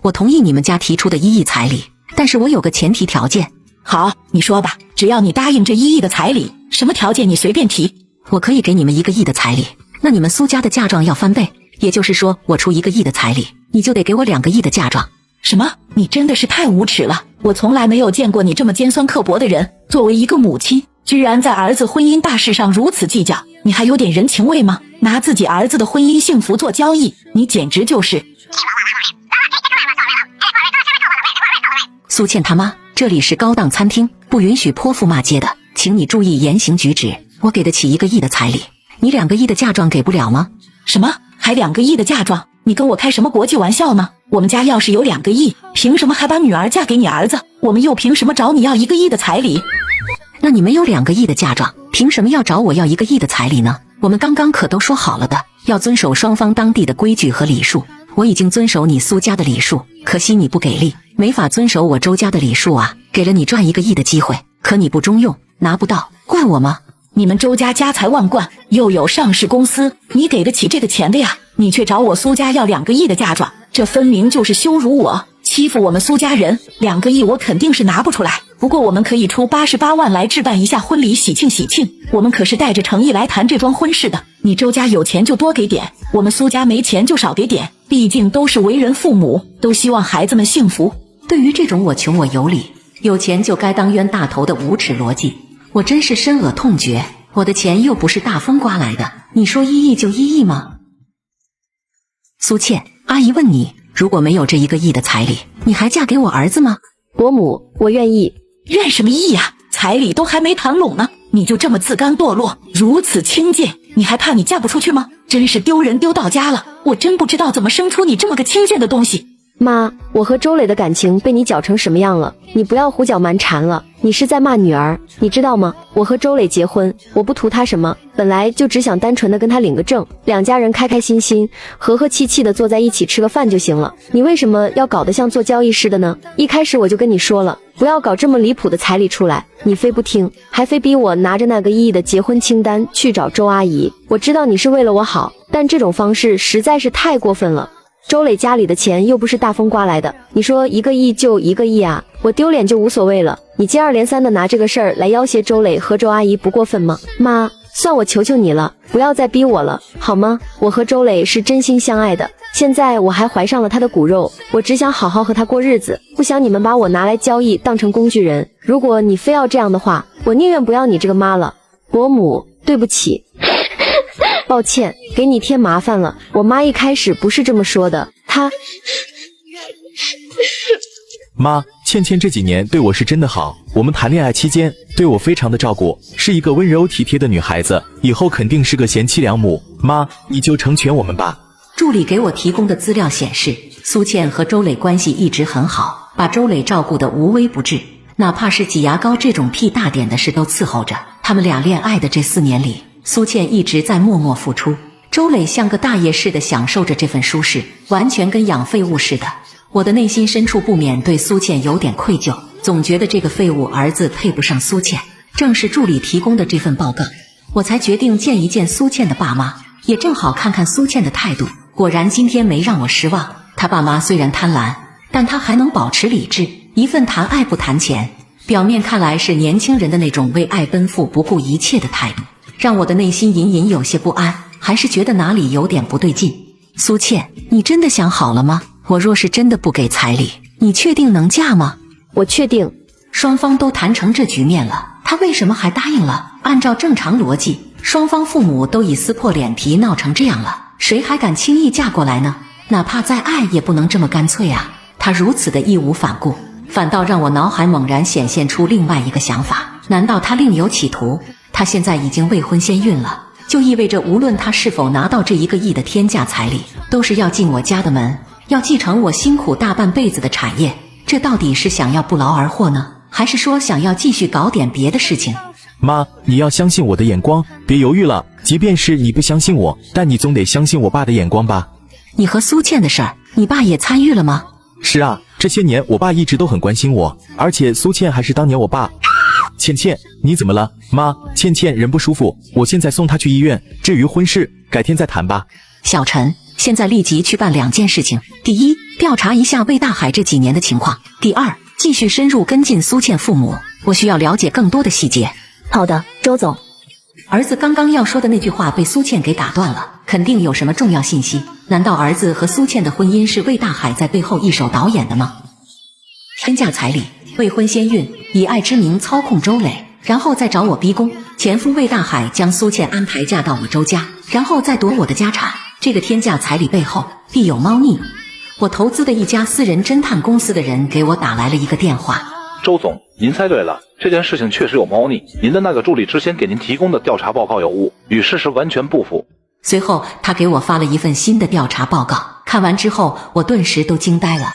我同意你们家提出的1亿彩礼，但是我有个前提条件。好，你说吧，只要你答应这1亿的彩礼，什么条件你随便提。我可以给你们1个亿的彩礼，那你们苏家的嫁妆要翻倍，也就是说我出1个亿的彩礼，你就得给我2个亿的嫁妆。什么？你真的是太无耻了！我从来没有见过你这么尖酸刻薄的人。作为一个母亲，居然在儿子婚姻大事上如此计较，你还有点人情味吗？拿自己儿子的婚姻幸福做交易，你简直就是……苏倩他妈，这里是高档餐厅，不允许泼妇骂街的，请你注意言行举止。我给得起1个亿的彩礼，你2个亿的嫁妆给不了吗？什么？还2个亿的嫁妆？你跟我开什么国际玩笑呢？我们家要是有2个亿，凭什么还把女儿嫁给你儿子？我们又凭什么找你要1个亿的彩礼？那你们有2个亿的嫁妆，凭什么要找我要1个亿的彩礼呢？我们刚刚可都说好了的，要遵守双方当地的规矩和礼数。我已经遵守你苏家的礼数，可惜你不给力，没法遵守我周家的礼数啊。给了你赚1个亿的机会，可你不中用，拿不到，怪我吗？你们周家家财万贯，又有上市公司，你给得起这个钱的呀？你却找我苏家要2个亿的嫁妆，这分明就是羞辱我，欺负我们苏家人。2个亿我肯定是拿不出来，不过我们可以出88万来置办一下婚礼，喜庆喜庆。我们可是带着诚意来谈这桩婚事的，你周家有钱就多给点，我们苏家没钱就少给点，毕竟都是为人父母，都希望孩子们幸福。对于这种我穷我有理，有钱就该当冤大头的无耻逻辑，我真是深恶痛绝。我的钱又不是大风刮来的，你说1亿就1亿吗？苏倩，阿姨问你，如果没有这1个亿的彩礼，你还嫁给我儿子吗？伯母，我愿意。愿什么意呀？彩礼都还没谈拢呢，你就这么自甘堕落，如此轻贱，你还怕你嫁不出去吗？真是丢人丢到家了，我真不知道怎么生出你这么个轻贱的东西。妈，我和周磊的感情被你搅成什么样了？你不要胡搅蛮缠了，你是在骂女儿，你知道吗？我和周磊结婚，我不图他什么，本来就只想单纯的跟他领个证，2家人开开心心和和气气的坐在一起吃个饭就行了。你为什么要搞得像做交易似的呢？一开始我就跟你说了，不要搞这么离谱的彩礼出来，你非不听，还非逼我拿着那个1亿的结婚清单去找周阿姨。我知道你是为了我好，但这种方式实在是太过分了。周磊家里的钱又不是大风刮来的，你说1个亿就1个亿啊，我丢脸就无所谓了，你接二连三的拿这个事儿来要挟周磊和周阿姨，不过分吗？妈，算我求求你了，不要再逼我了，好吗？我和周磊是真心相爱的，现在我还怀上了他的骨肉，我只想好好和他过日子，不想你们把我拿来交易当成工具人。如果你非要这样的话，我宁愿不要你这个妈了。伯母，对不起。抱歉，给你添麻烦了。我妈一开始不是这么说的，她……妈，倩倩这几年对我是真的好，我们谈恋爱期间对我非常的照顾，是一个温柔体贴的女孩子，以后肯定是个贤妻良母。妈，你就成全我们吧。助理给我提供的资料显示，苏倩和周磊关系一直很好，把周磊照顾得无微不至，哪怕是挤牙膏这种屁大点的事都伺候着。他们俩恋爱的这4年里，苏倩一直在默默付出，周磊像个大爷似的享受着这份舒适，完全跟养废物似的。我的内心深处不免对苏倩有点愧疚，总觉得这个废物儿子配不上苏倩。正是助理提供的这份报告，我才决定见一见苏倩的爸妈，也正好看看苏倩的态度。果然今天没让我失望，他爸妈虽然贪婪，但他还能保持理智，一份谈爱不谈钱，表面看来是年轻人的那种为爱奔赴不顾一切的态度，让我的内心隐隐有些不安，还是觉得哪里有点不对劲。苏倩，你真的想好了吗？我若是真的不给彩礼，你确定能嫁吗？我确定。双方都谈成这局面了，他为什么还答应了？按照正常逻辑，双方父母都已撕破脸皮闹成这样了，谁还敢轻易嫁过来呢？哪怕再爱也不能这么干脆啊！他如此的义无反顾，反倒让我脑海猛然显现出另外一个想法，难道他另有企图？他现在已经未婚先孕了，就意味着无论他是否拿到这1个亿的天价彩礼，都是要进我家的门，要继承我辛苦大半辈子的产业。这到底是想要不劳而获呢，还是说想要继续搞点别的事情？妈，你要相信我的眼光，别犹豫了，即便是你不相信我，但你总得相信我爸的眼光吧。你和苏倩的事儿，你爸也参与了吗？是啊，这些年我爸一直都很关心我，而且苏倩还是当年我爸……倩倩，你怎么了？妈，倩倩人不舒服，我现在送她去医院，至于婚事改天再谈吧。小陈，现在立即去办2件事情：第一，调查一下魏大海这几年的情况；第二，继续深入跟进苏倩父母，我需要了解更多的细节。好的，周总。儿子刚刚要说的那句话被苏倩给打断了，肯定有什么重要信息。难道儿子和苏倩的婚姻是魏大海在背后一手导演的吗？天价彩礼，未婚先孕，以爱之名操控周磊，然后再找我逼宫。前夫魏大海将苏倩安排嫁到我周家，然后再夺我的家产。这个天价彩礼背后必有猫腻。我投资的一家私人侦探公司的人给我打来了一个电话。周总，您猜对了，这件事情确实有猫腻。您的那个助理之前给您提供的调查报告有误，与事实完全不符。随后他给我发了一份新的调查报告，看完之后我顿时都惊呆了。